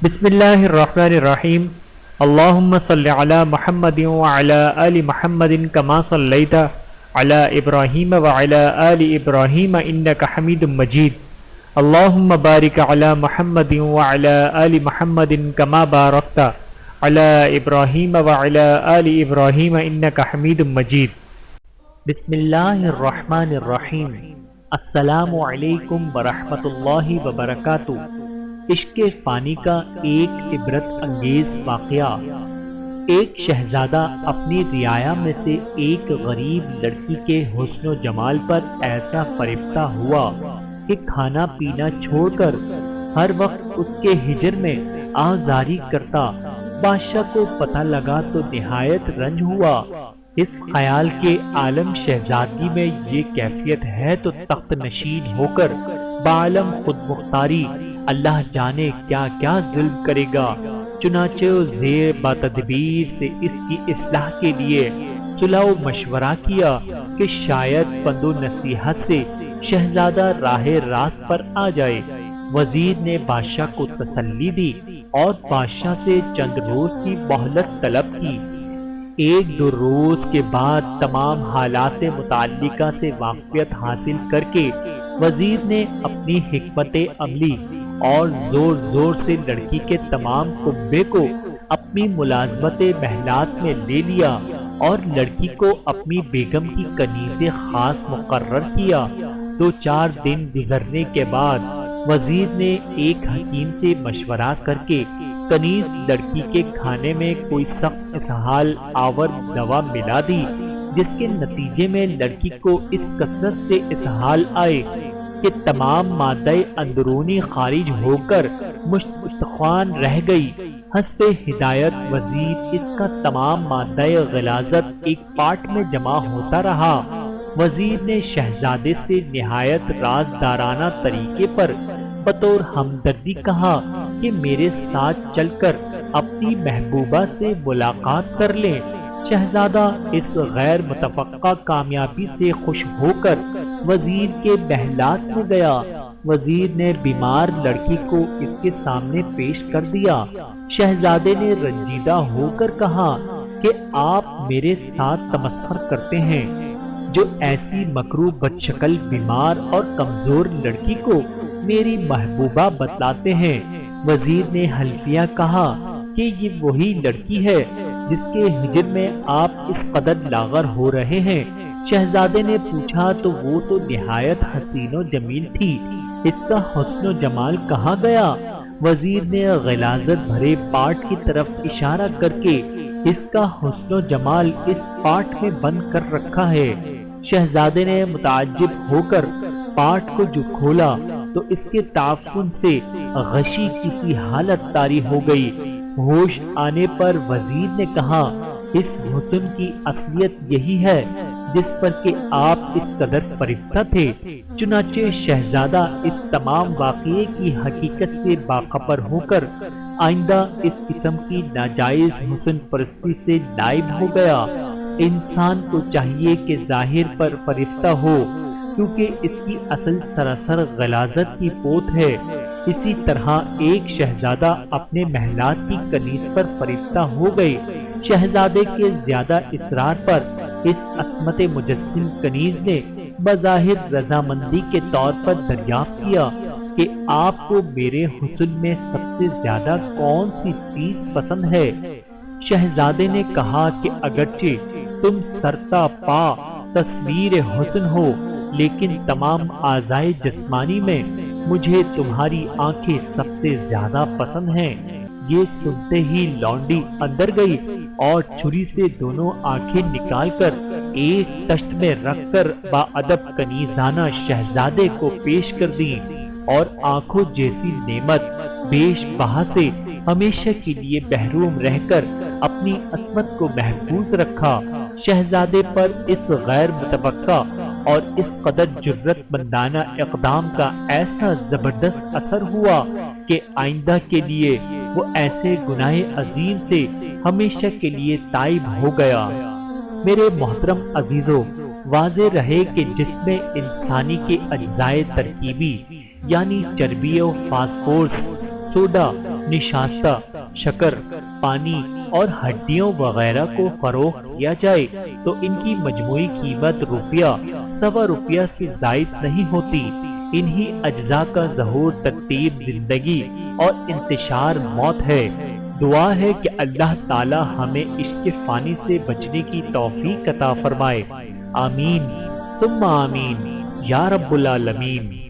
بسم اللہ الرحمن الرحیم اللہم صل علی محمد وعلی آل محمد کما صلیت علی ابراہیم وعلی آل ابراہیم انک حمید مجید اللہم بارک علی محمد وعلی آل محمد کما بارکت علی ابراہیم وعلی آل ابراہیم انک حمید مجید۔ بسم اللہ الرحمن الرحیم۔ السلام علیکم ورحمۃ اللہ وبرکاتہ۔ عشق فانی کا ایک عبرت انگیز واقعہ۔ ایک شہزادہ اپنی رعایا میں سے ایک غریب لڑکی کے حسن و جمال پر ایسا فریفتہ ہوا کہ کھانا پینا چھوڑ کر ہر وقت اس کے ہجر میں آزاری کرتا۔ بادشاہ کو پتہ لگا تو نہایت رنج ہوا۔ اس خیال کے عالم شہزادی میں یہ کیفیت ہے تو تخت نشین ہو کر بعالم خود مختاری اللہ جانے کیا کیا ظلم کرے گا۔ چنانچہ زیر باتدبیر سے اس کی اصلاح کے لیے صلح و مشورہ کیا کہ شاید پند و نصیحت سے شہزادہ راہ راست پر آ جائے۔ وزیر نے بادشاہ کو تسلی دی اور بادشاہ سے چند روز کی مہلت طلب کی۔ ایک دو روز کے بعد تمام حالات متعلقہ سے واقفیت حاصل کر کے وزیر نے اپنی حکمت عملی اور زور زور سے لڑکی کے تمام کنبے کو اپنی ملازمت محلات میں لے لیا اور لڑکی کو اپنی بیگم کی کنیز خاص مقرر کیا۔ 2-4 دن گزرنے کے بعد وزیر نے ایک حکیم سے مشورہ کر کے کنیز لڑکی کے کھانے میں کوئی سخت اسہال آور دوا ملا دی، جس کے نتیجے میں لڑکی کو اس کثرت سے اسہال آئے کہ تمام مادہ اندرونی خارج ہو کر مستخوان رہ گئی۔ حسب ہدایت وزیر اس کا تمام مادہ غلاظت ایک پاٹ میں جمع ہوتا رہا۔ وزیر نے شہزادے سے نہایت رازدارانہ طریقے پر بطور ہمدردی کہا کہ میرے ساتھ چل کر اپنی محبوبہ سے ملاقات کر لیں۔ شہزادہ اس غیر متوقع کامیابی سے خوش ہو کر وزیر کے محلات میں گیا۔ وزیر نے بیمار لڑکی کو اس کے سامنے پیش کر دیا۔ شہزادے نے رنجیدہ ہو کر کہا کہ آپ میرے ساتھ تمسخر کرتے ہیں جو ایسی مکروہ بدشکل بیمار اور کمزور لڑکی کو میری محبوبہ بتلاتے ہیں۔ وزیر نے حلفیہ کہا کہ یہ وہی لڑکی ہے جس کے ہجر میں آپ اس قدر لاغر ہو رہے ہیں۔ شہزادے نے پوچھا تو وہ تو نہایت حسین و جمیل تھی، اس کا حسن و جمال کہاں گیا؟ وزیر نے غلاظت بھرے پاٹ کی طرف اشارہ کر کے اس کا حسن و جمال اس پاٹ میں بند کر رکھا ہے۔ شہزادے نے متعجب ہو کر پاٹ کو جو کھولا تو اس کے تعفن سے غشی کسی حالت طاری ہو گئی۔ ہوش آنے پر وزیر نے کہا اس حسن کی اصلیت یہی ہے جس پر کہ آپ اس قدر فریفتہ تھے۔ چنانچہ شہزادہ اس تمام واقعے کی حقیقت سے باخبر ہو کر آئندہ اس قسم کی ناجائز حسن پرستی سے نائب ہو گیا۔ انسان کو چاہیے کہ ظاہر پر فریفتہ ہو کیونکہ اس کی اصل سراسر غلاظت کی پوت ہے۔ اسی طرح ایک شہزادہ اپنے محلات کی کنیز پر فریفتہ ہو گئے۔ شہزادے کے زیادہ اصرار پر اس عصمت مجسم کنیز نے بظاہر رضامندی کے طور پر دریافت کیا کہ آپ کو میرے حسن میں سب سے زیادہ کون سی چیز پسند ہے؟ شہزادے نے کہا کہ اگرچہ تم سرتا پا تصویر حسن ہو لیکن تمام اعضائے جسمانی میں مجھے تمہاری آنکھیں سب سے زیادہ پسند ہیں۔ یہ سنتے ہی لونڈی اندر گئی اور چھری سے دونوں آنکھیں نکال کر ایک تشت میں رکھ کر باادب کنیزانہ شہزادے کو پیش کر دی اور آنکھوں جیسی نعمت بیش بہا سے ہمیشہ کے لیے محروم رہ کر اپنی عصمت کو محفوظ رکھا۔ شہزادے پر اس غیر متوقع اور اس قدر جرت مندانہ اقدام کا ایسا زبردست اثر ہوا کہ آئندہ کے لیے وہ ایسے گناہ عظیم سے ہمیشہ کے لیے تائب ہو گیا۔ میرے محترم عزیزو، واضح رہے کہ جسم انسانی کے اجزائے ترکیبی یعنی چربی و فاسفورس، سوڈا، نشاستہ، شکر، پانی اور ہڈیوں وغیرہ کو فروخت کیا جائے تو ان کی مجموعی قیمت روپیہ سے زائد نہیں ہوتی۔ انہی اجزاء کا ظہور ترتیب زندگی اور انتشار موت ہے۔ دعا ہے کہ اللہ تعالی ہمیں عشق فانی سے بچنے کی توفیق عطا فرمائے۔ آمین ثم آمین یا رب العالمین۔